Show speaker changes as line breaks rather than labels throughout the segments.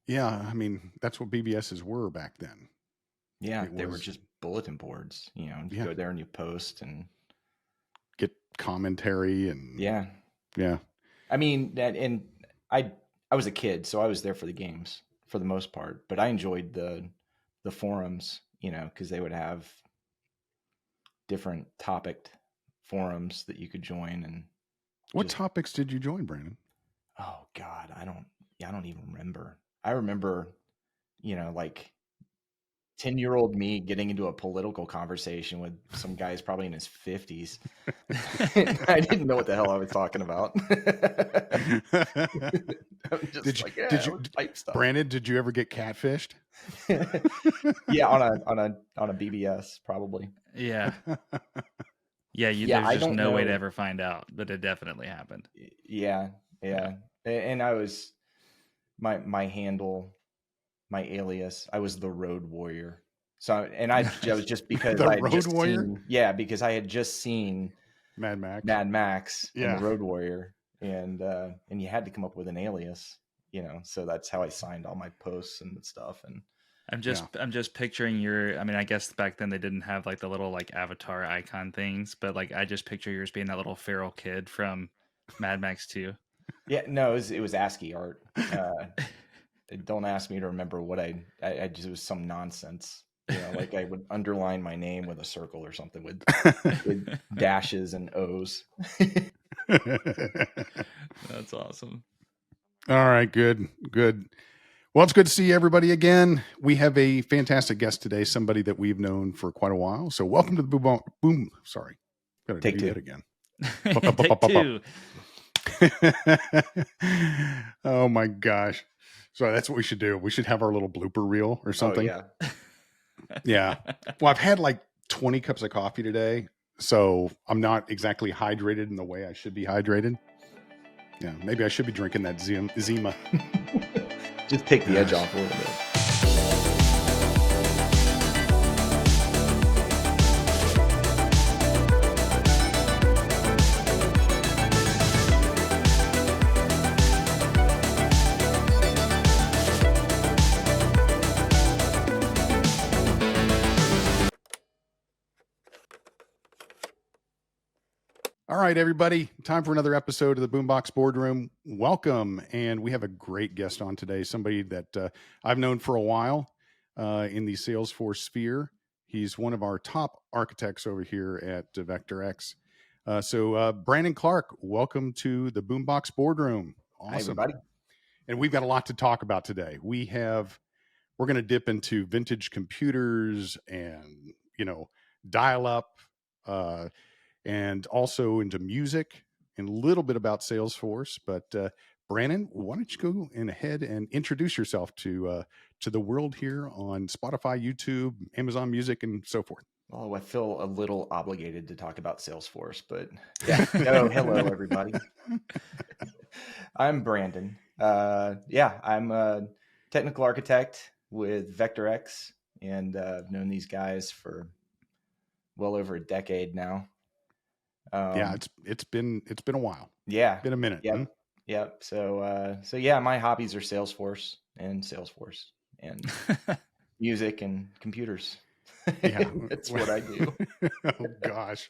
Yeah, I mean, that's what BBSs were back then.
Yeah,
It
they were
was,
just bulletin boards. You
yeah,
go there and you post, and
get commentary and
yeah.
yeah.
I mean, and I I was a kid, so I was there for the games for the most part, but I enjoyed the forums, because they would have different topic forums that you could join, and
What
just,
topics did you join, Brandon?
oh God, I don't even remember. I remember, like 10-year-old me getting into a political conversation with some guys probably in his 50s. I didn't know what the hell I was talking about. I'm just like,
did
yeah,
you
let's type stuff.
Brandon, did you ever get catfished?
Yeah, on a B.B.S. probably.
Yeah. Yeah,
Yeah,
there's
I
just
don't
no way to
know.
ever find out, but it definitely happened.
Yeah,
Yeah.
yeah. And I was my handle, my alias, I was the Road Warrior. So, and I was just because
The
I had
Road
just
Warrior?
seen, yeah, because I had just seen
Mad Max.
Mad Max and the
Yeah.
Road Warrior, and you had to come up with an alias, so that's how I signed all my posts and stuff. And
I'm just picturing your, I mean, I guess back then they didn't have like the little like avatar icon things, but like I just picture yours being that little feral kid from Mad Max 2.
yeah, no, it was ASCII art. Don't ask me to remember what I just, it was some nonsense. Like I would underline my name with a circle or something with dashes and O's.
That's awesome.
All right, good. Well, it's good to see everybody again. We have a fantastic guest today, somebody that we've known for quite a while. So welcome to the boom. Sorry. Gotta
Take
do
two.
that again.
Take two.
Oh my gosh. So that's what we should do. We should have our little blooper reel or
Oh
something.
yeah.
Yeah. Well, I've had like 20 cups of coffee today, so I'm not exactly hydrated in the way I should be hydrated. Yeah, maybe I should be drinking that Zima.
Just take the edge off a little bit.
All right, everybody. Time for another episode of the Boombox Boardroom. Welcome. And we have a great guest on today, somebody that I've known for a while in the Salesforce sphere. He's one of our top architects over here at VectorX. So Brandon Clark, welcome to the Boombox Boardroom. Awesome.
Hi, everybody.
And we've got a lot to talk about today. We're going to dip into vintage computers and, dial up, and also into music and a little bit about Salesforce. But Brandon, why don't you go ahead and introduce yourself to the world here on Spotify, YouTube, Amazon Music, and so forth?
Oh, I feel a little obligated to talk about Salesforce, but yeah. No, hello, everybody. I'm Brandon. I'm a technical architect with VectorX, and I've known these guys for well over a decade now.
Yeah, it's been a while.
Yeah,
Been a minute.
Yep. Yep. So yeah, my hobbies are Salesforce and music and computers.
Yeah,
That's what I do.
Oh gosh.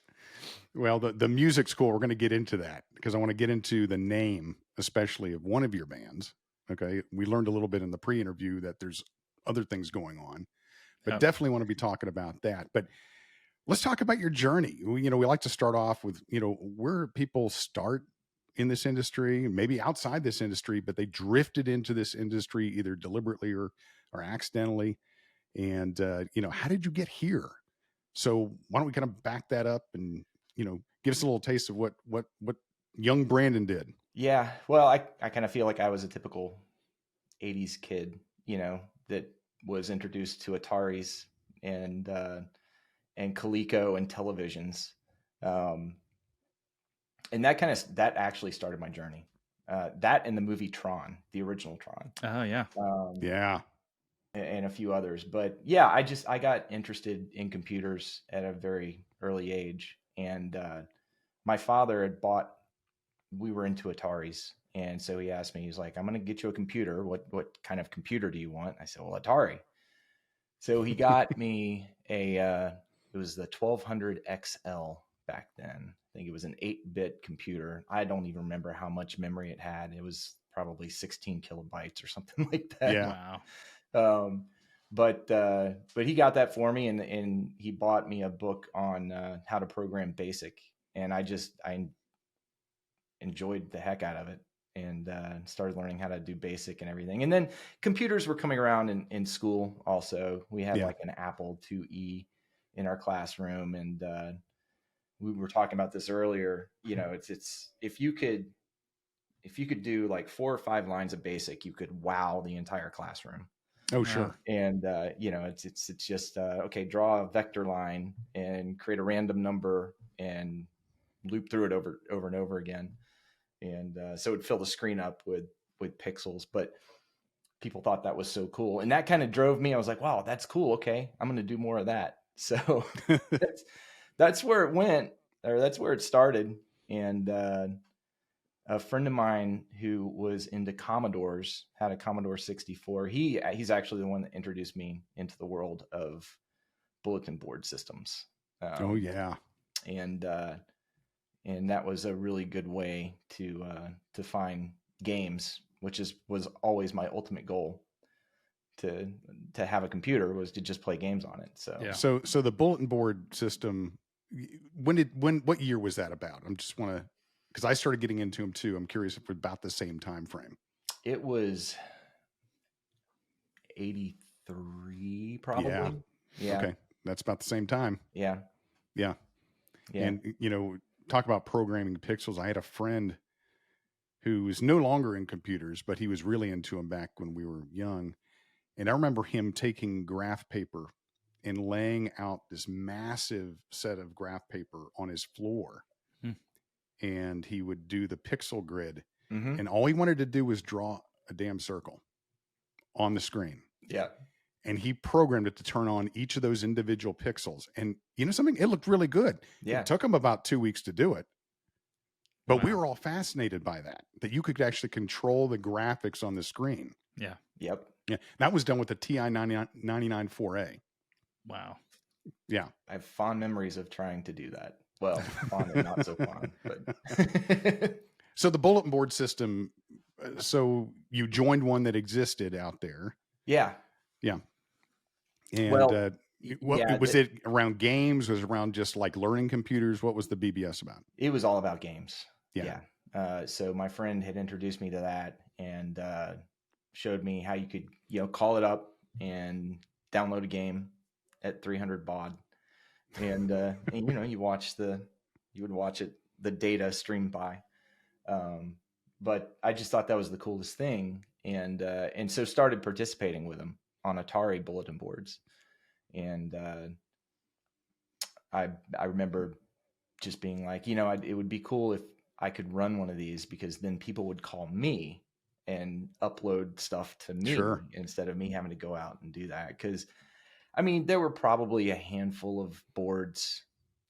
Well, the music's cool. We're going to get into that because I want to get into the name, especially of one of your bands. Okay, we learned a little bit in the pre-interview that there's other things going on, but definitely want to be talking about that. But let's talk about your journey. We like to start off with where people start in this industry, maybe outside this industry, but they drifted into this industry either deliberately or accidentally. And how did you get here? So why don't we kind of back that up and give us a little taste of what young Brandon did?
Yeah. Well, I kind of feel like I was a typical 80s kid, that was introduced to Ataris and Coleco and televisions. And that actually started my journey. That and the movie Tron, the original Tron.
Oh yeah.
Yeah.
And a few others. But yeah, I got interested in computers at a very early age. And my father we were into Ataris, And so he asked me, he's like, I'm going to get you a computer. What kind of computer do you want? I said, well, Atari. So he got me it was the 1200 XL back then. I think it was an 8-bit computer. I don't even remember how much memory it had. It was probably 16 kilobytes or something like that.
Yeah.
Wow.
But he got that for me, and he bought me a book on how to program BASIC, and I enjoyed the heck out of it, and started learning how to do BASIC and everything. And then computers were coming around in school. Also, we had like an Apple IIe in our classroom, and we were talking about this earlier. You know, it's if you could do like 4 or 5 lines of BASIC, you could wow the entire classroom.
Oh, sure.
And you know, it's just okay, draw a vector line and create a random number and loop through it over and over again. And so it would fill the screen up with pixels, but people thought that was so cool. And that kind of drove me. I was like, wow, that's cool. Okay, I'm going to do more of that. So that's where it went, or that's where it started. And a friend of mine who was into Commodores, had a Commodore 64. He's actually the one that introduced me into the world of bulletin board systems.
Oh, yeah.
And that was a really good way to find games, which was always my ultimate goal. To have a computer was to just play games on it. So
Yeah.
So the bulletin board system, what year was that about? I'm just want to, because I started getting into them too. I'm curious if we're about the same time frame.
it was 83 probably. Yeah.
Okay, that's about the same time.
Yeah.
Yeah. And you know, talk about programming pixels. I had a friend who is no longer in computers, but he was really into them back when we were young. And I remember him taking graph paper and laying out this massive set of graph paper on his floor. And he would do the pixel grid.
Mm-hmm.
And all he wanted to do was draw a damn circle on the screen.
Yeah.
And he programmed it to turn on each of those individual pixels. And you know something? It looked really good.
Yeah.
It took him about 2 weeks to do it. But we
Wow.
were all fascinated by that you could actually control the graphics on the screen.
Yeah.
Yep.
Yeah. That was done with the TI 99 4A.
Wow.
Yeah.
I have fond memories of trying to do that. Well, fond and not so fond, but
So the bulletin board system, so you joined one that existed out there.
yeah.
Yeah. And
Well,
was it around games? Was it around just like learning computers? What was the B.B.S about?
it was all about games.
Yeah.
So my friend had introduced me to that and showed me how you could, call it up and download a game at 300 baud. And you would watch it, the data streamed by. But I just thought that was the coolest thing. And so started participating with him on Atari bulletin boards. And I remember just being like, it would be cool if I could run one of these, because then people would call me and upload stuff to me instead of me having to go out and do that. Because, I mean, there were probably a handful of boards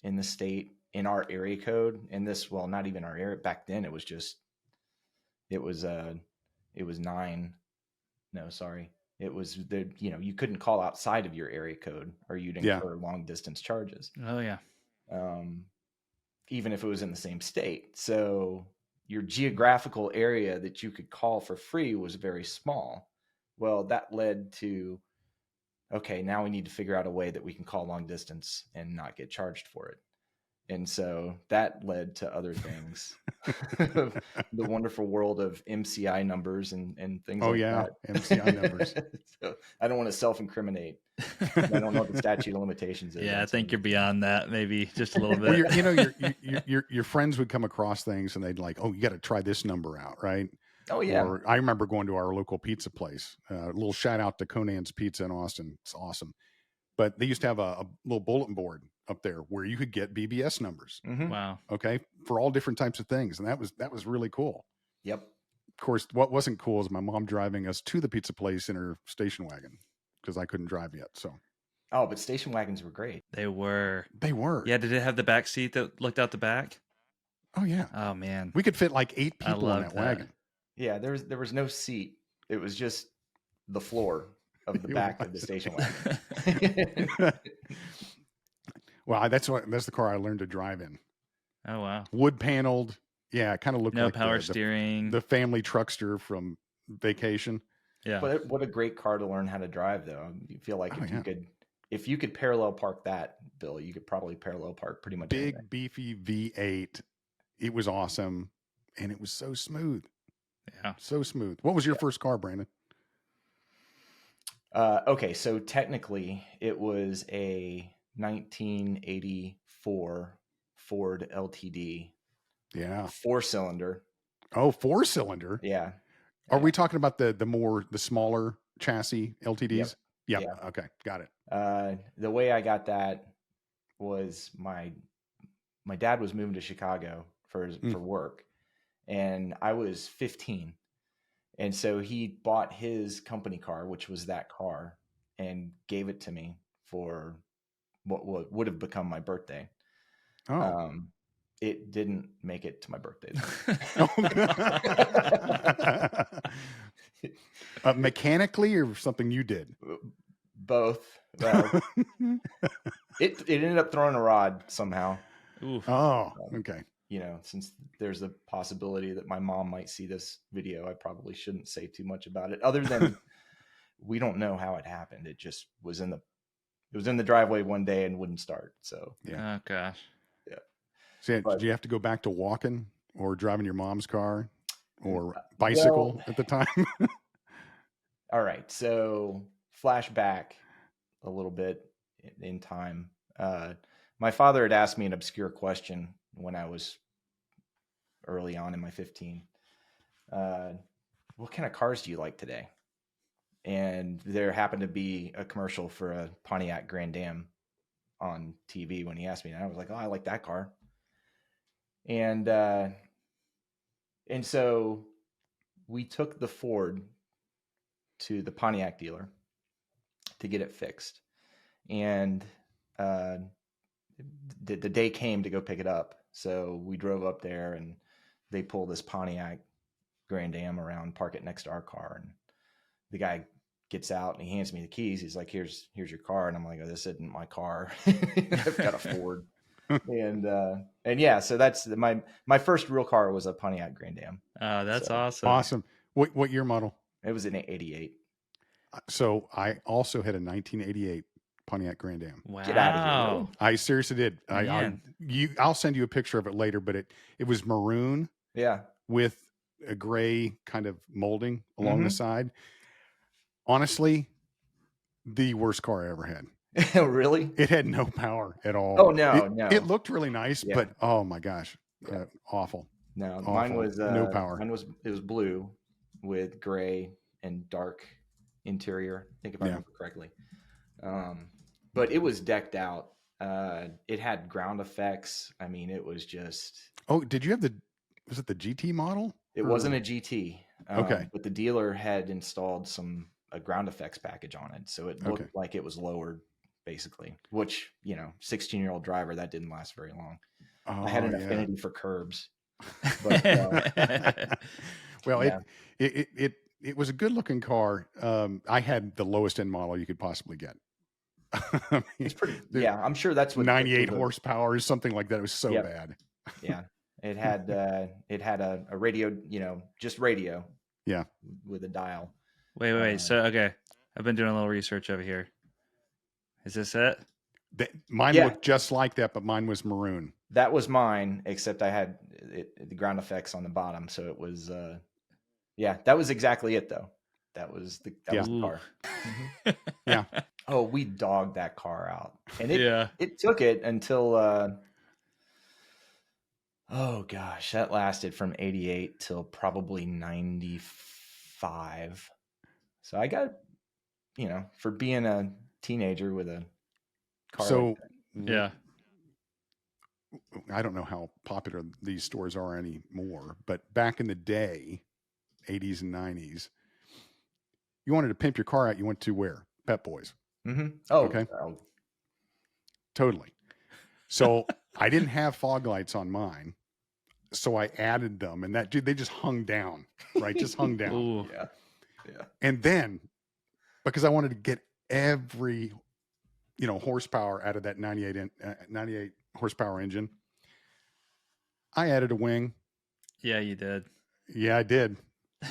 in the state in our area code. And not even our area. Back then, it was 9. No, sorry. It was you couldn't call outside of your area code or you'd incur long distance charges.
Oh yeah.
Even if it was in the same state. So your geographical area that you could call for free was very small. Well, that led to, okay, now we need to figure out a way that we can call long distance and not get charged for it. And so that led to other things, the wonderful world of MCI numbers and things like that.
MCI numbers.
So I don't want to self-incriminate. I don't know what the statute of limitations is.
Yeah, I think you're beyond that, maybe just a little bit.
Well, your friends would come across things and they'd like, oh, you got to try this number out, right?
Oh, yeah.
Or I remember going to our local pizza place. A little shout out to Conan's Pizza in Austin. It's awesome. But they used to have a little bulletin board up there where you could get B.B.S numbers.
Mm-hmm.
Wow.
Okay. For all different types of things. And that was really cool.
Yep.
Of course, what wasn't cool is my mom driving us to the pizza place in her station wagon because I couldn't drive yet. So.
Oh, but station wagons were great.
They were.
Yeah.
Did it have the back seat that looked out the back?
Oh yeah.
Oh man.
We could fit like 8 people in that wagon.
Yeah, there was no seat. It was just the floor of the
It
back of the
was.
station wagon.
Well, that's the car I learned to drive in.
Oh wow.
Wood paneled. Yeah, it kind of looked
No
like
power steering.
the family truckster from Vacation.
Yeah.
But what a great car to learn how to drive, though. You feel like
Oh,
if you could parallel park that, Bill, you could probably parallel park pretty much
big
anything.
beefy V8. It was awesome, and it was so smooth.
Yeah.
So smooth. What was your first car, Brandon?
Okay, so technically it was a 1984 Ford LTD.
Yeah.
4-cylinder.
Oh, 4-cylinder.
Yeah.
Are we talking about the smaller chassis LTDs? Yep.
Yeah.
Okay, got it.
The way I got that was my dad was moving to Chicago for work, and I was 15. And so he bought his company car, which was that car, and gave it to me for what would have become my birthday.
Oh.
It didn't make it to my birthday.
Mechanically or something you did?
Both. It ended up throwing a rod somehow.
Oof.
Oh, okay.
You know, since there's a possibility that my mom might see this video, I probably shouldn't say too much about it, other than we don't know how it happened. It just was in the driveway one day and wouldn't start. So
Oh gosh.
Yeah.
So did you have to go back to walking or driving your mom's car or bicycle at the time?
All right. So flashback a little bit in time. My father had asked me an obscure question when I was early on in my 15. What kind of cars do you like today? And there happened to be a commercial for a Pontiac Grand Am on TV when he asked me, and I was like, "Oh, I like that car." And so we took the Ford to the Pontiac dealer to get it fixed. And the day came to go pick it up. So we drove up there, and they pull this Pontiac Grand Am around, park it next to our car. And the guy gets out and he hands me the keys. He's like, here's your car. And I'm like, oh, this isn't my car. I've got a Ford. And yeah, so that's my first real car was a Pontiac Grand Am.
Oh, that's awesome.
Awesome. What year model?
It was an 88.
So I also had a 1988 Pontiac Grand Am.
Wow.
Get out of here. Really?
I seriously did. I'll send you a picture of it later, but it was maroon.
Yeah.
With a gray kind of molding along the side. Honestly, the worst car I ever had.
Really?
It had no power at all.
Oh, no.
It looked really nice, but oh my gosh, awful.
No,
awful.
Mine was
no power.
It was blue with gray and dark interior, I think if I remember correctly. But it was decked out. It had ground effects. I mean, it was just.
Oh, did you have was it the GT model?
It wasn't a GT.
Okay.
But the dealer had installed a ground effects package on it. So it looked like it was lowered, basically, which, 16-year-old driver, that didn't last very long. I had an affinity for curbs. But,
well, it was a good looking car. I had the lowest end model you could possibly get.
It's pretty. Yeah, I'm sure that's what
98 horsepower or something like that. It was so bad.
Yeah, it had a radio, just radio.
Yeah,
with a dial.
Wait. So okay, I've been doing a little research over here. Is this it?
Mine looked just like that, but mine was maroon.
That was mine, except I had the ground effects on the bottom, so it was. That was exactly it, though. That was the car.
Yeah.
Oh, we dogged that car out, and it took it until. Oh gosh, that lasted from 88 till probably 95. So I got, for being a teenager with a car.
So
yeah.
I don't know how popular these stores are anymore, but back in the day, 80s and 90s, you wanted to pimp your car out, you went to where? Pep Boys.
Mm-hmm. Oh,
okay. Totally. So I didn't have fog lights on mine. So I added them, and that dude, they just hung down, right? Just hung down.
Ooh.
Yeah. Yeah.
And then because I wanted to get every, horsepower out of that 98 horsepower engine, I added a wing.
Yeah, you did.
Yeah, I did.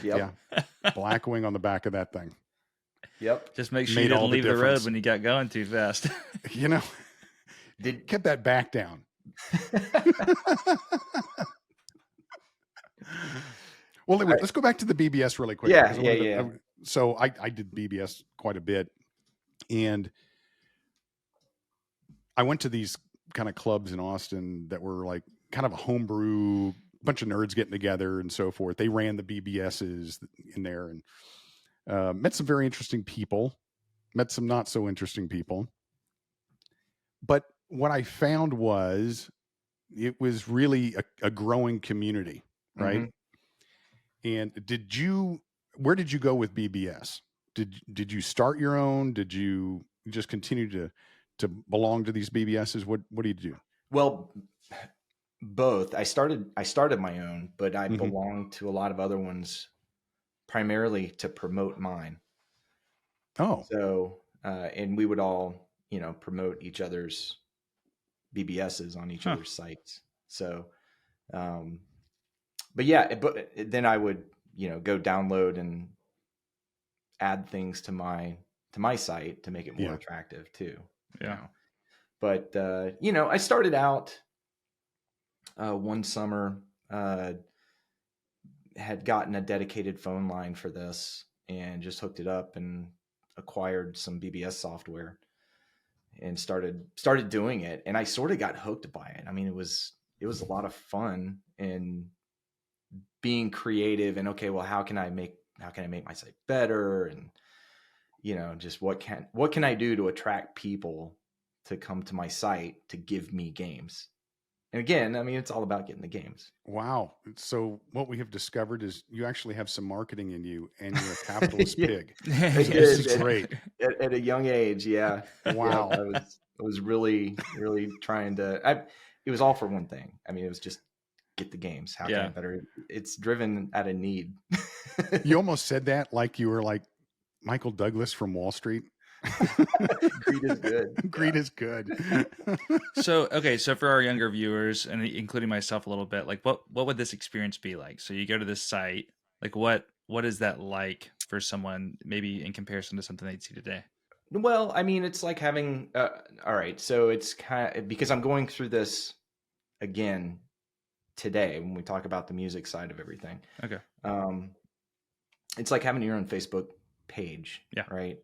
Yep.
Yeah. Black wing on the back of that thing.
Yep.
Just make sure
Made
you
all
didn't
the
leave the road
difference.
when you got going too fast.
Kept that back down. Well, let's go back to the B.B.S. really quick.
Yeah,
because so I did B.B.S. quite a bit, and I went to these kind of clubs in Austin that were like kind of a homebrew, bunch of nerds getting together and so forth. They ran the B.B.S's in there, and met some very interesting people, met some not so interesting people. But what I found was it was really a growing community, right? And where did you go with B.B.S? Did you start your own? Did you just continue to belong to these B.B.S's? What do you do?
Well, both. I started my own, but I
Mhm.
belonged to a lot of other ones primarily to promote mine.
Oh,
So, and we would all, promote each other's BBSs on each other's sites. So, but yeah, but then I would, go download and add things to my site to make it more
Yeah.
attractive too.
Yeah.
But I started out one summer, had gotten a dedicated phone line for this and just hooked it up and acquired some BBS software and started doing it. And I sort of got hooked by it. I mean, it was a lot of fun and being creative and, okay, well, how can I make my site better? And, just what can I do to attract people to come to my site to give me games? And again, I mean, it's all about getting the games.
wow. So what we have discovered is you actually have some marketing in you, and you're a capitalist
Yeah.
pig.
It
This is
did.
great.
At a young age. Yeah.
Wow.
Yeah, I was really, really trying to, it was all for one thing. I mean, it was just get the games. How can I better? It's driven out of need.
You almost said that like you were like Michael Douglas from Wall Street.
Greed is good.
Greed is good.
So for our younger viewers and including myself a little bit, like what would this experience be like? So you go to this site, like what is that like for someone maybe in comparison to something they'd see today?
Well, I mean, it's like having, all right. So it's kind of, because I'm going through this again today when we talk about the music side of everything.
Okay.
It's like having your own Facebook page.
Yeah.
Right.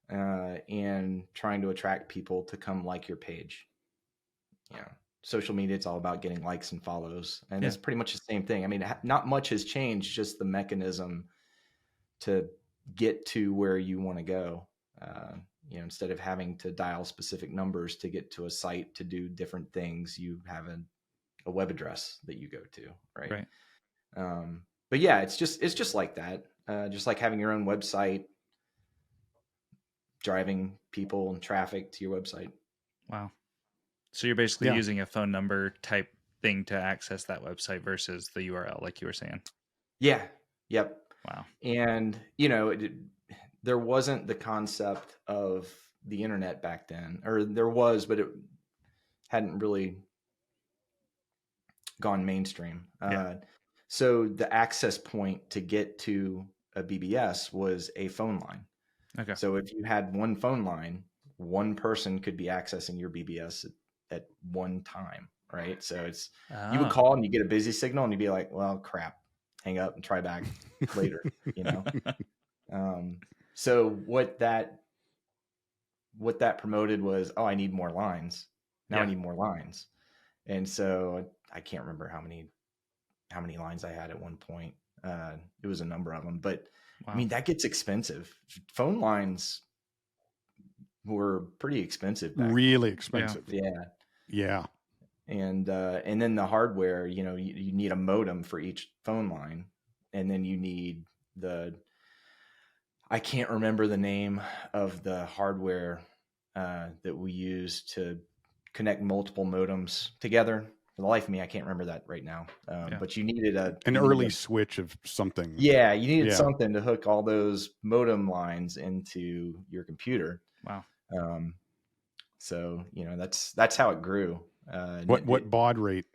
And trying to attract people to come like your page. Social media, it's all about getting likes and follows. And it's pretty much the same thing. I mean, not much has changed, just the mechanism to get to where you want to go. Instead of having to dial specific numbers to get to a site to do different things, you have a web address that you go to. Right. But yeah, it's just like that. Just like having your own website, driving people and traffic to your website.
Wow. So you're basically using a phone number type thing to access that website versus the URL, like you were saying.
Yeah. Yep.
Wow.
And, there wasn't the concept of the internet back then, or there was, but it hadn't really gone mainstream. So the access point to get to a BBS was a phone line.
Okay.
So if you had one phone line, one person could be accessing your BBS at one time, right? So it's you would call and you get a busy signal and you'd be like, well, crap, hang up and try back later, So what that promoted was, I need more lines. Now I need more lines. And so I can't remember how many lines I had at one point. It was a number of them, but I mean, that gets expensive. Phone lines were pretty expensive.
Really expensive.
Yeah. And then the hardware, you need a modem for each phone line. And then you need I can't remember the name of the hardware that we use to connect multiple modems together for the life of me, I can't remember that right now. But you needed
an early switch of something.
Yeah, you needed something to hook all those modem lines into your computer.
Wow.
So that's how it grew.
What baud rate?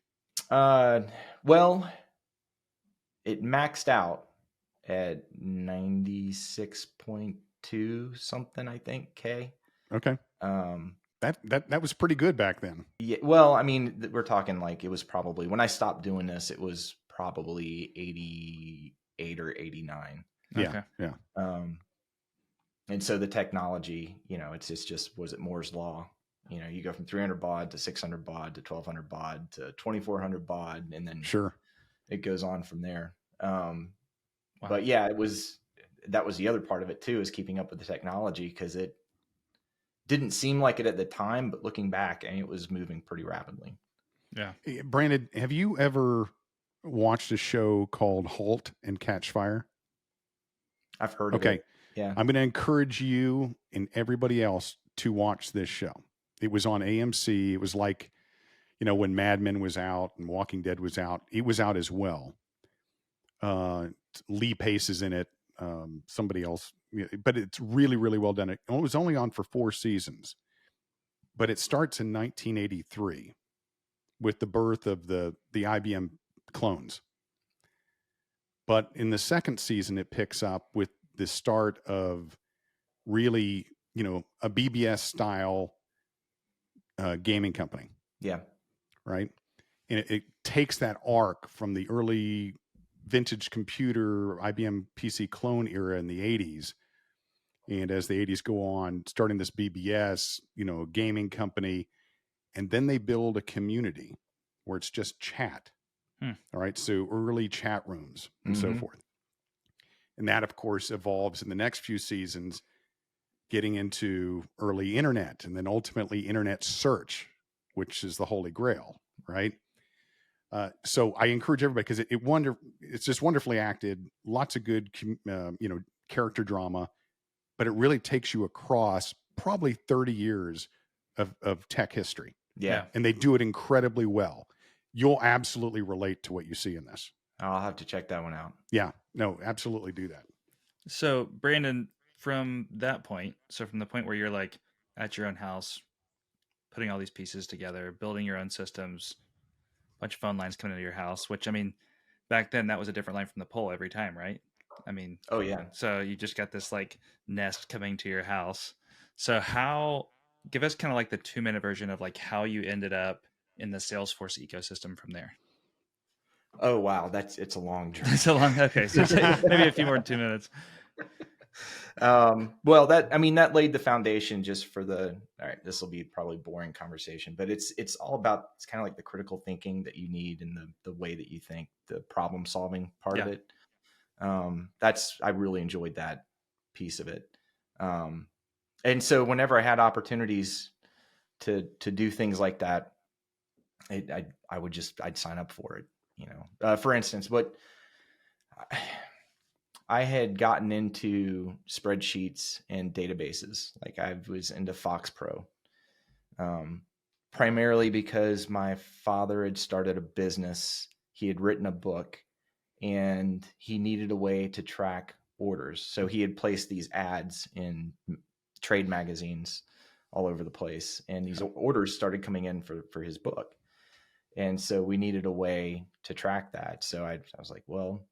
Well, it maxed out at 96.2 something, I think, K.
Okay. That was pretty good back then.
Yeah. Well, I mean, we're talking like it was probably, when I stopped doing this, it was probably 88 or 89.
Yeah.
Okay.
Yeah.
And so the technology, it's just was it Moore's law? You go from 300 baud to 600 baud to 1200 baud to 2400 baud, and then it goes on from there. Wow. But yeah, that was the other part of it too, is keeping up with the technology, because it didn't seem like it at the time, but looking back, it was moving pretty rapidly.
Yeah.
Brandon, have you ever watched a show called Halt and Catch Fire?
I've heard of it. Yeah.
I'm going to encourage you and everybody else to watch this show. It was on AMC. It was like, when Mad Men was out and Walking Dead was out, it was out as well. Lee Pace is in it. Somebody else, but it's really, really well done. It was only on for 4 seasons, but it starts in 1983 with the birth of the IBM clones. But in the second season, it picks up with the start of really, a B.B.S style gaming company.
Yeah.
Right. And it takes that arc from the early vintage computer IBM PC clone era in the 80s. And as the 80s go on, starting this B.B.S, gaming company, and then they build a community where it's just chat. All right. So early chat rooms and so forth. And that, of course, evolves in the next few seasons, getting into early internet, and then ultimately internet search, which is the holy grail, right? So I encourage everybody, because it's just wonderfully acted, lots of good, character drama, but it really takes you across probably 30 years of tech history.
Yeah.
And they do it incredibly well. You'll absolutely relate to what you see in this.
I'll have to check that one out.
Yeah, no, absolutely do that.
So Brandon, from that point, from the point where you're like at your own house, putting all these pieces together, building your own systems, bunch of phone lines coming into your house, which, I mean, back then that was a different line from the pole every time, right? I mean,
oh yeah.
So you just got this like nest coming to your house. So give us kind of like the 2-minute version of like how you ended up in the Salesforce ecosystem from there.
Oh, wow. It's a long journey.
It's a long, okay. So maybe a few more than 2 minutes.
Well, that laid the foundation just for all right, this will be probably boring conversation, but it's all about, it's kind of like the critical thinking that you need, and the way that you think, the problem solving part of it. I really enjoyed that piece of it. And so whenever I had opportunities to do things like that, I'd sign up for it. For instance, I had gotten into spreadsheets and databases. Like I was into FoxPro, primarily because my father had started a business. He had written a book, and he needed a way to track orders. So he had placed these ads in trade magazines all over the place, and these orders started coming in for his book. And so we needed a way to track that. So I was like, well,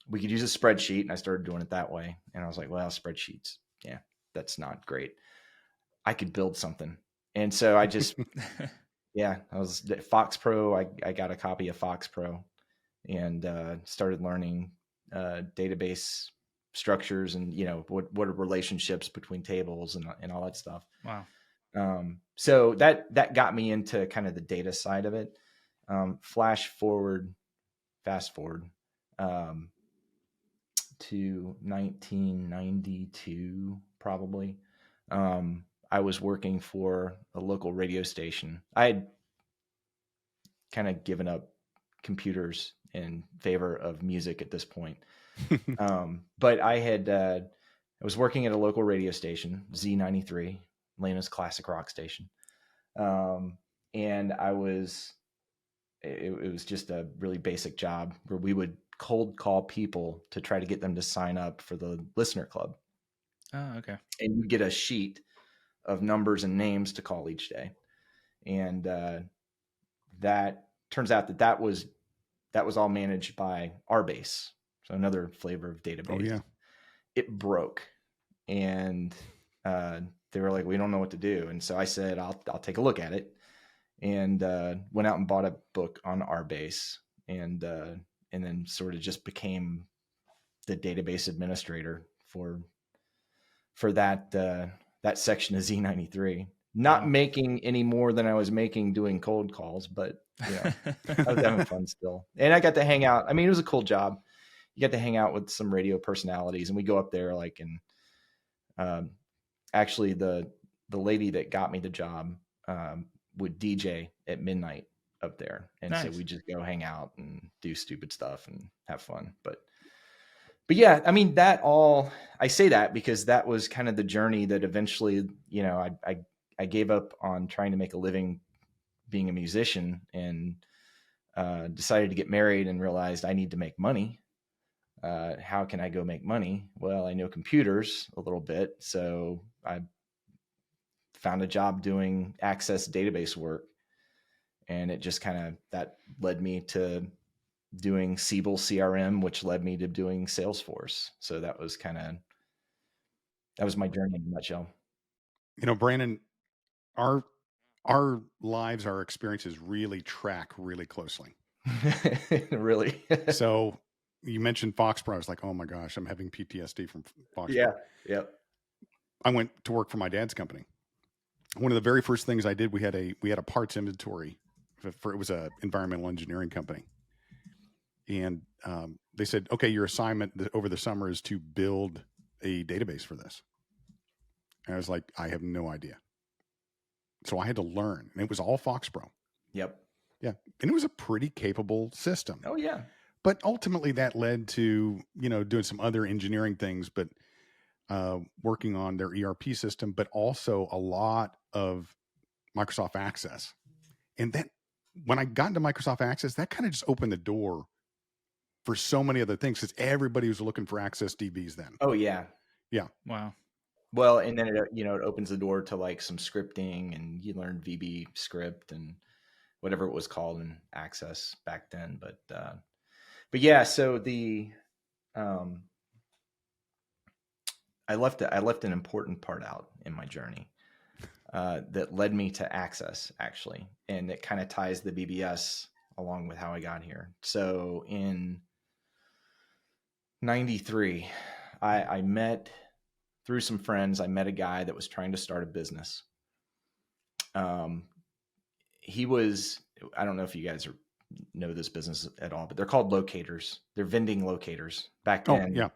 we could use a spreadsheet. And I started doing it that way. And I was like, well, spreadsheets, yeah, that's not great. I could build something. And so I just, I was FoxPro. I got a copy of FoxPro and started learning database structures and, what are relationships between tables and all that stuff.
Wow.
So that got me into kind of the data side of it. Fast forward to 1992, probably. I was working for a local radio station. I had kind of given up computers in favor of music at this point. But I was working at a local radio station, Z93, Atlanta's classic rock station. And I was it was just a really basic job where we would cold call people to try to get them to sign up for the listener club.
Oh, okay.
And you get a sheet of numbers and names to call each day. And that turns out that was all managed by RBase. So another flavor of database.
Oh yeah.
It broke, and they were like, "We don't know what to do." And so I said, "I'll take a look at it," and went out and bought a book on RBase, and then sort of just became the database administrator for that section of Z93. Not making any more than I was making doing cold calls, but I was having fun still. And I got to hang out. I mean, it was a cool job. You get to hang out with some radio personalities, and we go up there and actually the lady that got me the job would DJ at midnight up there. And
Nice.
so we just go hang out and do stupid stuff and have fun. But yeah, I mean, I say that because that was kind of the journey that eventually, I gave up on trying to make a living being a musician and decided to get married and realized I need to make money. How can I go make money? Well, I know computers a little bit. So I found a job doing Access database work. And it just that led me to doing Siebel CRM, which led me to doing Salesforce. So that was my journey in a nutshell.
Brandon, our lives, our experiences really track really closely.
Really?
So you mentioned Foxborough. I was like, oh my gosh, I'm having PTSD from Foxborough.
Yeah. Yep.
I went to work for my dad's company. One of the very first things I did, we had a parts inventory for it was a environmental engineering company. And they said, okay, your assignment over the summer is to build a database for this. And I was like, I have no idea. So I had to learn. And it was all Foxborough.
Yep.
Yeah. And it was a pretty capable system.
Oh, yeah.
But ultimately that led to, doing some other engineering things, but working on their ERP system, but also a lot of Microsoft Access. And then when I got into Microsoft Access, that kind of just opened the door for so many other things because everybody was looking for Access DBs then.
Oh, yeah.
Yeah.
Wow.
Well, and then it opens the door to like some scripting, and you learn VB script and whatever it was called in Access back then. But yeah, so I left an important part out in my journey that led me to Access, actually, and it kind of ties the B.B.S. along with how I got here. So in '93, I met through some friends. I met a guy that was trying to start a business. He was, I don't know if you guys know this business at all, but they're called locators. They're vending locators. Back then,
yeah.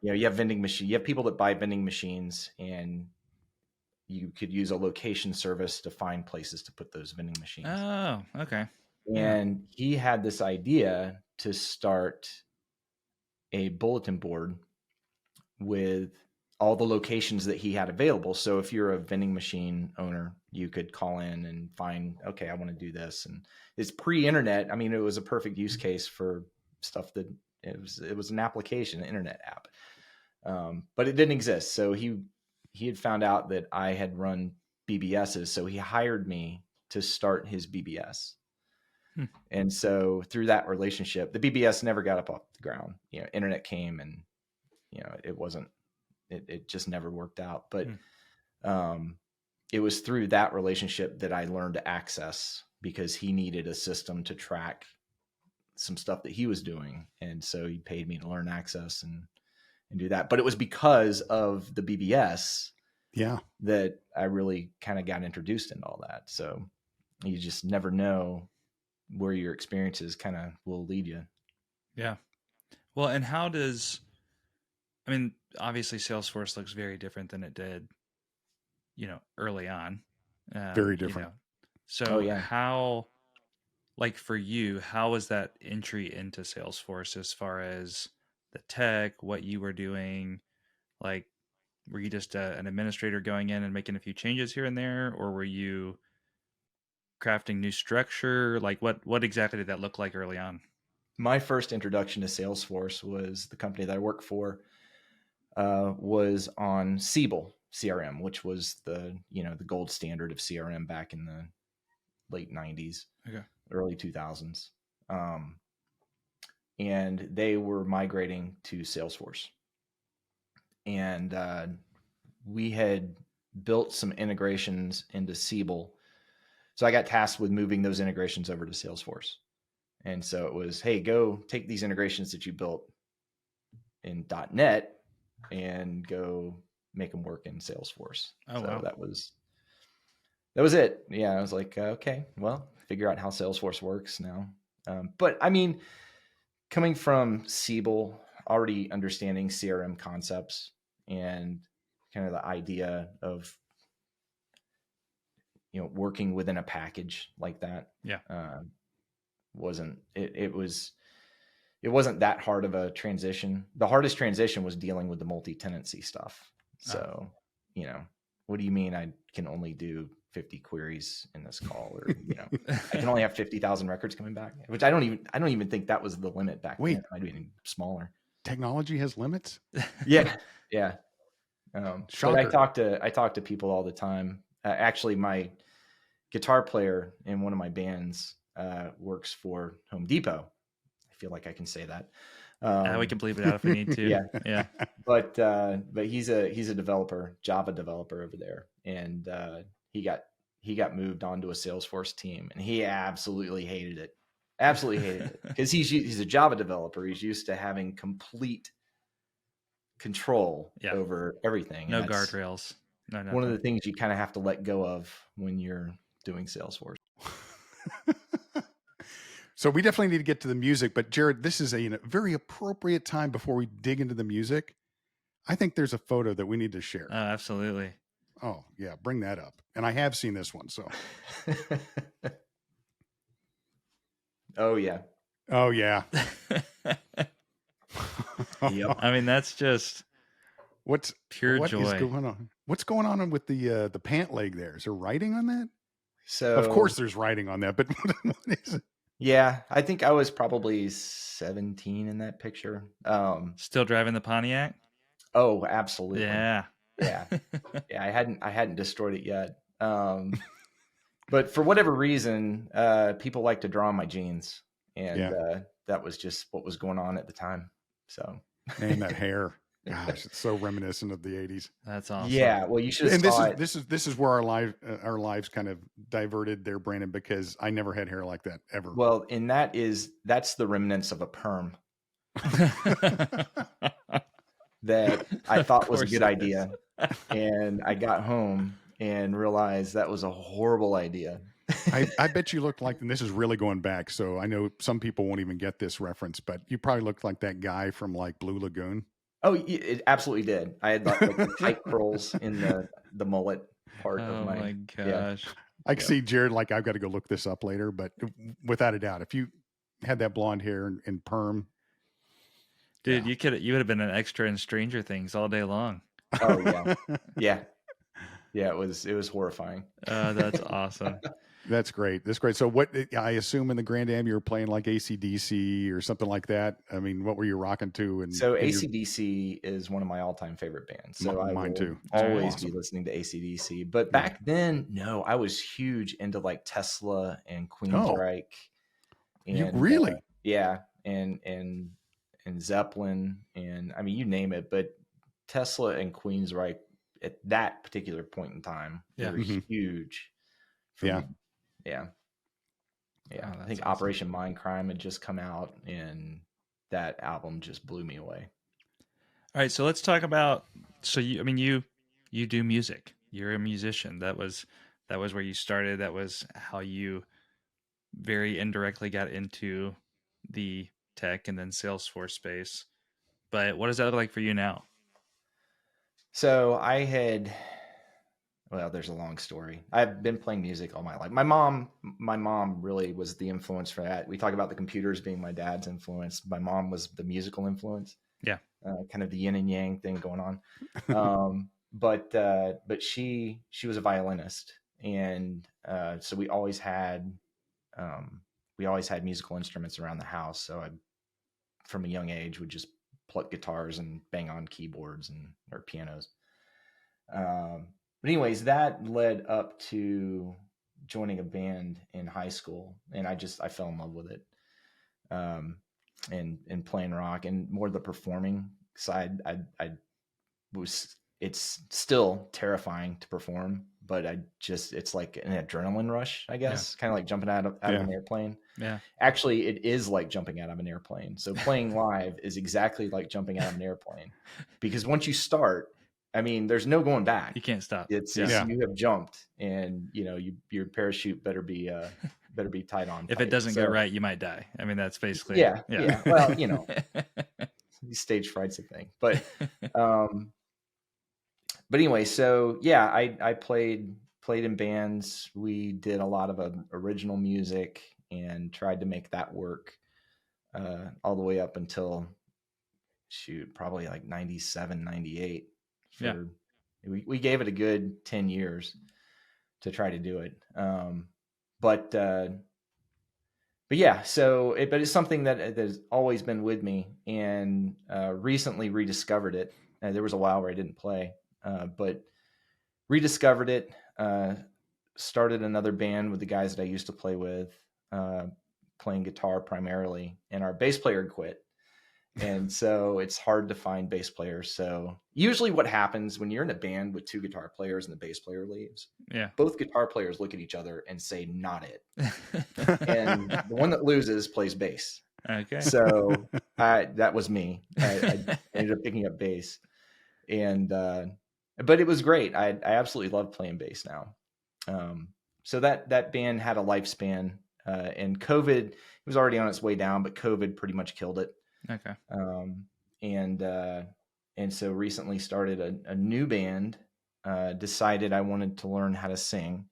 You have vending machine. You have people that buy vending machines, and you could use a location service to find places to put those vending machines.
Oh, okay.
And he had this idea to start a bulletin board with all the locations that he had available. So if you're a vending machine owner, you could call in and find, okay, I want to do this. And it's pre-internet. I mean, it was a perfect use case for stuff that it was an application, an internet app. But it didn't exist. So he had found out that I had run BBSs. So he hired me to start his BBS. And so through that relationship, the BBS never got up off the ground. Internet came, and it just never worked out. But it was through that relationship that I learned Access, because he needed a system to track some stuff that he was doing. And so he paid me to learn Access and do that. But it was because of the BBS that I really kind of got introduced into all that. So you just never know where your experiences kind of will lead you.
Yeah. Well, and obviously Salesforce looks very different than it did, early on.
Very different.
So how, like for you, how was that entry into Salesforce as far as the tech, what you were doing? Like, were you just an administrator going in and making a few changes here and there, or were you crafting new structure? Like what exactly did that look like early on?
My first introduction to Salesforce was the company that I work for was on Siebel CRM, which was the gold standard of CRM back in the late 90s,
Okay.
early 2000s. And they were migrating to Salesforce. And we had built some integrations into Siebel. So I got tasked with moving those integrations over to Salesforce. And so it was, hey, go take these integrations that you built in .NET and go make them work in Salesforce.
Oh,
so
wow.
that was it. Yeah, I was like, okay, well, figure out how Salesforce works now. But I mean, coming from Siebel, already understanding CRM concepts and kind of the idea of working within a package like that,
Yeah.
wasn't that hard of a transition. The hardest transition was dealing with the multi-tenancy stuff. So, what do you mean I can only do 50 queries in this call, or I can only have 50,000 records coming back, which I don't even think that was the limit back then. It might be even smaller.
Technology has limits.
Yeah. But I talk to people all the time. Actually, my guitar player in one of my bands works for Home Depot. I feel like I can say that.
We can bleep it out if we need to.
Yeah. But he's a developer, Java developer over there, and he got moved onto a Salesforce team, and he absolutely hated it. Because he's a Java developer. He's used to having complete control over everything.
No guardrails. No, nothing.
One of the things you kind of have to let go of when you're doing Salesforce.
So we definitely need to get to the music, but Jared, this is a very appropriate time before we dig into the music. I think there's a photo that we need to share.
Oh, absolutely.
Oh yeah, bring that up. And I have seen this one, so.
Oh yeah.
Yep. I mean, that's just
what's
pure
what
joy.
Is going on? What's going on with the pant leg there? Is there writing on that?
So
of course there's writing on that, but what is it?
Yeah, I think I was probably 17 in that picture.
Still driving the Pontiac?
Oh, absolutely.
Yeah.
Yeah. I hadn't destroyed it yet. But for whatever reason, people like to draw on my jeans, and that was just what was going on at the time. So,
and that hair, gosh, it's so reminiscent of the 80s.
That's awesome.
Yeah, well, you should.
And this is where our lives kind of diverted there, Brandon, because I never had hair like that ever.
Well, and that's the remnants of a perm that I thought was a good idea, and I got home and realized that was a horrible idea.
I bet you looked like, and this is really going back, so I know some people won't even get this reference, but you probably looked like that guy from like Blue Lagoon.
Oh, it absolutely did. I had like the tight curls in the mullet part of my.
Oh my gosh!
I can see Jared like, I've got to go look this up later, but without a doubt, if you had that blonde hair and perm,
dude, you would have been an extra in Stranger Things all day long.
Oh yeah. It was horrifying.
That's awesome.
That's great. So what, I assume in the Grand Am you were playing like AC/DC or something like that. I mean, what were you rocking to?
So AC/DC is one of my all-time favorite bands. So
mine too.
Always be listening to AC/DC. But back then, no, I was huge into like Tesla and Queensryche.
You really?
And Zeppelin, and I mean, you name it. But Tesla and Queensryche at that particular point in time were huge.
Yeah.
Yeah.
Oh,
I think awesome. Operation Mindcrime had just come out, and that album just blew me away.
All right, so let's talk about. So you do music. You're a musician. That was where you started. That was how you very indirectly got into the tech and then Salesforce space. But what does that look like for you now?
So there's a long story. I've been playing music all my life. My mom really was the influence for that. We talk about the computers being my dad's influence. My mom was the musical influence.
Yeah.
Kind of the yin and yang thing going on. But she was a violinist, And so we always had musical instruments around the house. So I, from a young age, would just pluck guitars and bang on keyboards or pianos. But anyways, that led up to joining a band in high school, and I fell in love with it. And playing rock, and more the performing side, it's still terrifying to perform, but it's like an adrenaline rush, I guess, kind of like jumping out of an airplane.
Yeah.
Actually, it is like jumping out of an airplane. So playing live is exactly like jumping out of an airplane, because once you start, I mean, there's no going back.
You can't stop.
It's you have jumped, and your parachute better be tied on.
If it doesn't go right, you might die. I mean, that's basically
yeah. Well, stage fright's a thing, but anyway, so yeah, I played in bands. We did a lot of original music and tried to make that work all the way up until probably like 97, 98. We gave it a good 10 years to try to do it. But yeah, but it's something that has always been with me, and recently rediscovered it. There was a while where I didn't play, but rediscovered it, started another band with the guys that I used to play with, playing guitar primarily, and our bass player quit. And so it's hard to find bass players. So usually what happens when you're in a band with two guitar players and the bass player leaves, both guitar players look at each other and say, not it. And the one that loses plays bass.
Okay.
So that was me. I ended up picking up bass, and but it was great. I absolutely love playing bass now. So that band had a lifespan, and COVID, it was already on its way down, but COVID pretty much killed it.
Okay.
And so recently started a new band, decided I wanted to learn how to sing.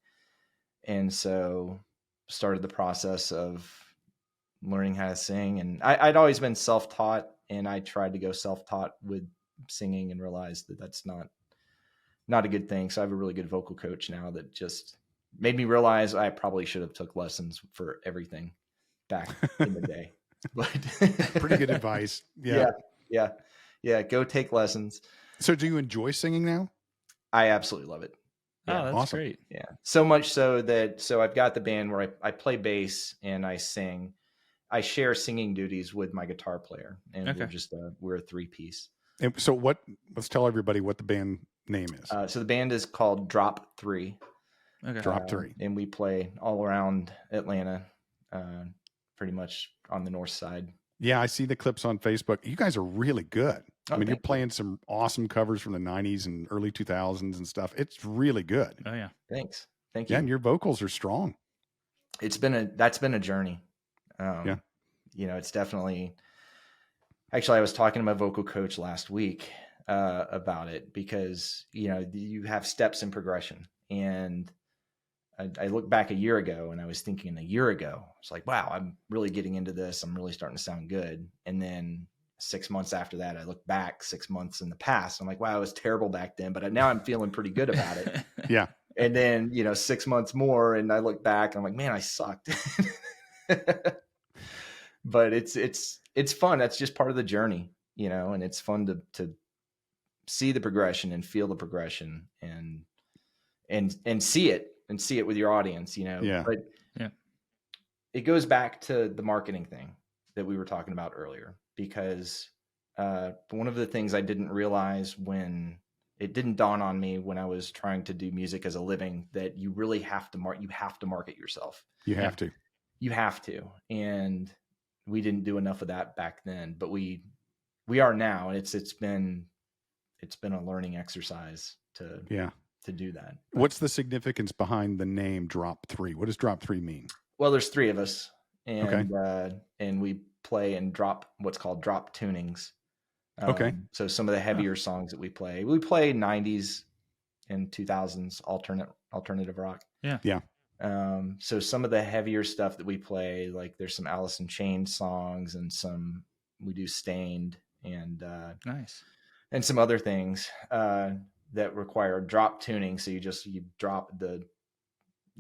And so started the process of learning how to sing. And I'd always been self-taught, and I tried to go self-taught with singing and realized that that's not a good thing. So I have a really good vocal coach now that just made me realize I probably should have took lessons for everything back in the day. But
pretty good advice.
Yeah. Go take lessons.
So do you enjoy singing now?
I absolutely love it.
Yeah, that's
awesome.
Great.
Yeah. So much so that, I've got the band where I play bass and I sing. I share singing duties with my guitar player, and we're a 3-piece.
And so let's tell everybody what the band name is.
So the band is called Drop3.
Okay.
Drop3.
And we play all around Atlanta, pretty much on the north side.
Yeah, I see the clips on Facebook. You guys are really good. I mean, you're playing some awesome covers from the 90s and early 2000s and stuff. It's really good.
Oh, yeah.
Thanks. Thank you.
Yeah, and your vocals are strong.
That's been a journey. It's definitely, actually, I was talking to my vocal coach last week about it, because, you have steps in progression. And I look back a year ago, and I was thinking a year ago, it's like, wow, I'm really getting into this. I'm really starting to sound good. And then 6 months after that, I look back 6 months in the past. I'm like, wow, I was terrible back then, but now I'm feeling pretty good about it.
Yeah.
And then, 6 months more, and I look back, and I'm like, man, I sucked. But it's fun. That's just part of the journey, and it's fun to see the progression and feel the progression and see it. And see it with your audience,
Yeah.
But it goes back to the marketing thing that we were talking about earlier, because one of the things I didn't realize, when it didn't dawn on me when I was trying to do music as a living, that you really have to market yourself.
You have to.
You have to. And we didn't do enough of that back then, but we are now. And it's been a learning exercise to do that.
What's the significance behind the name Drop3? What does Drop3 mean?
Well, there's 3 of us, and we play and drop what's called drop tunings. So some of the heavier songs that we play 90s and 2000s alternative rock.
Yeah.
So some of the heavier stuff that we play, like there's some Alice in Chains songs, and we do Stained, and
nice,
and some other things that require drop tuning. So you drop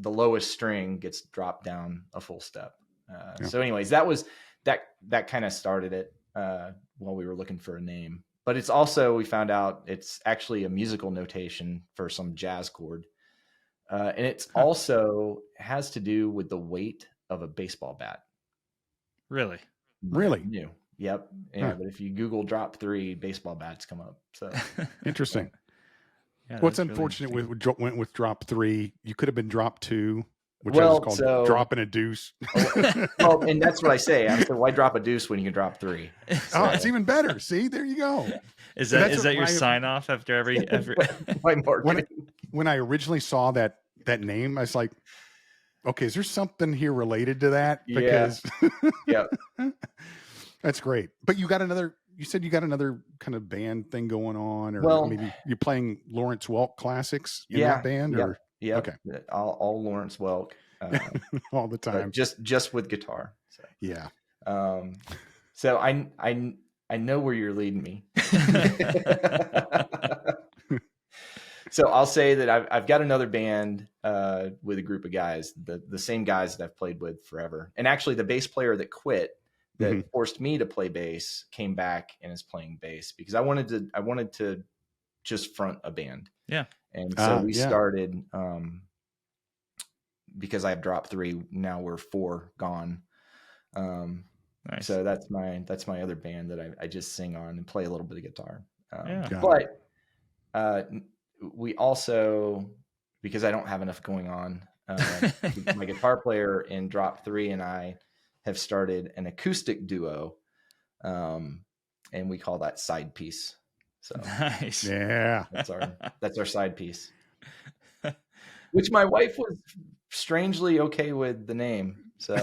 the lowest string gets dropped down a full step.
Yeah.
So anyways, that kind of started it while we were looking for a name. But it's also, we found out it's actually a musical notation for some jazz chord. And it's also has to do with the weight of a baseball bat.
Really?
Really?
New. Yep. Yeah. But if you Google Drop3, baseball bats come up. So
Interesting.
Yeah,
What's
that's really
unfortunate
interesting.
went with Drop3. You could have been Drop2, which I
Well,
just called
so-
dropping a deuce.
well, and that's what I say. I said, why drop a deuce when you can drop 3?
Oh, it's even better. See, there you go.
Is
That's
that
what
your
my-
sign off after every
My marketing.
When I originally saw that name, I was like, okay, is there something here related to that?
Yeah.
Because
Yeah.
that's great. But you said you got another kind of band thing going on, or
Well-
maybe you're playing Lawrence Welk classics in
Yeah,
that band, or
Yeah.
Okay.
All Lawrence Welk.
all the
But
time.
just with guitar. So,
Yeah.
so I know where you're leading me. So I'll say that I've got another band with a group of guys, the same guys that I've played with forever. And actually, the bass player that quit, that forced me to play bass, came back and is playing bass because I wanted to just front a band.
Yeah.
And so we
yeah.
started because I have Drop3. Now we're 4 gone.
Nice.
So that's my other band that I just sing on and play a little bit of guitar.
Yeah.
Got
But we also, because I don't have enough going on, my guitar player in Drop3 and I have started an acoustic duo, and we call that side piece. So
Nice.
Yeah.
that's our side piece, which my wife was strangely okay with the name. So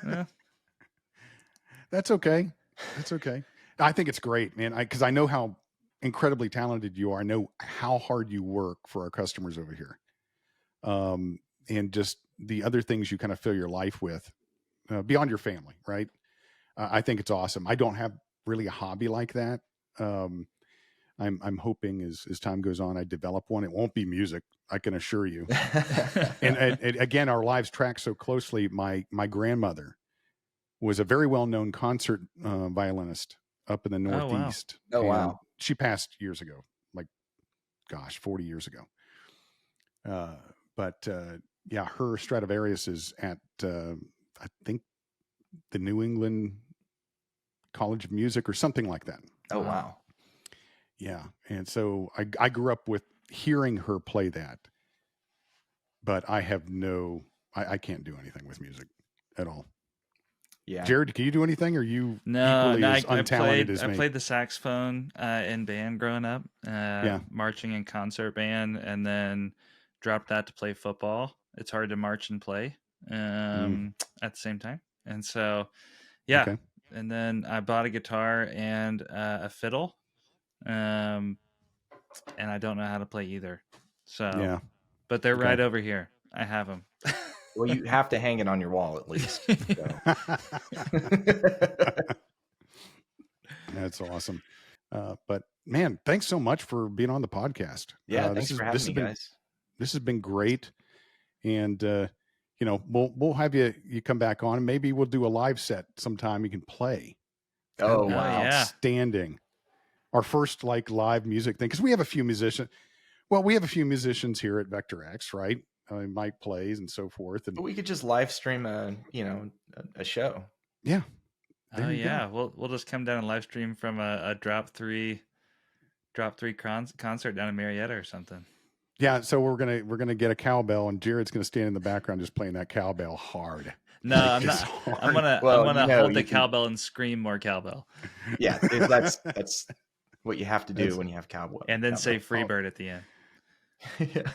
Yeah.
That's okay. That's okay. I think it's great, man. Because I know how incredibly talented you are. I know how hard you work for our customers over here. And just the other things you kind of fill your life with beyond your family, right? I think it's awesome. I don't have really a hobby like that. I'm hoping as time goes on, I develop one. It won't be music, I can assure you. and again, our lives track so closely. My grandmother was a very well-known concert violinist up in the Northeast.
Oh, wow.
And she passed years ago, 40 years ago. But yeah, her Stradivarius is at, I think, the New England College of Music or something like that.
Oh, wow.
Yeah. And so I grew up with hearing her play that, but I have I can't do anything with music at all.
Yeah.
Jared, can you do anything? Or are you
No,
equally as untalented as
I
me?
played the saxophone in band growing up, marching and concert band, and then dropped that to play football. It's hard to march and play at the same time. And so, yeah.
Okay.
And then I bought a guitar and a fiddle, and I don't know how to play either. So,
Yeah.
but they're
Okay.
right over here. I have them.
Well, you have to hang it on your wall at least. So.
That's awesome. But man, thanks so much for being on the podcast.
Yeah, thanks for having me, guys.
This has been great. And we'll have you come back on, and maybe we'll do a live set sometime you can play.
Oh,
That'd be
wow.
Yeah.
outstanding. Our first live music thing, because we have a few musicians. Well, we have a few musicians here at VectorX, right? Mike plays and so forth. And
But we could just live stream a show.
yeah.
Oh yeah, we'll just come down and live stream from a Drop3 concert down in Marietta or something.
Yeah, so we're gonna get a cowbell, and Jared's gonna stand in the background just playing that cowbell hard.
No, I'm not. I'm gonna hold the cowbell and scream more cowbell.
Yeah, that's what you have to do when you have cowbell.
And then say Freebird at the end.
Yeah.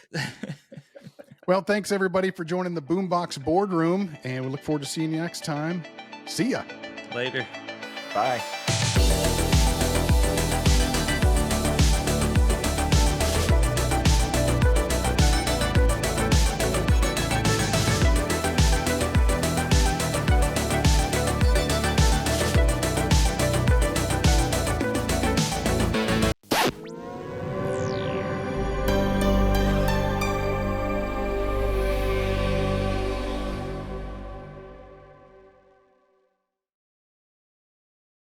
Well, thanks everybody for joining the Boombox Boardroom, and we look forward to seeing you next time. See ya.
Later.
Bye.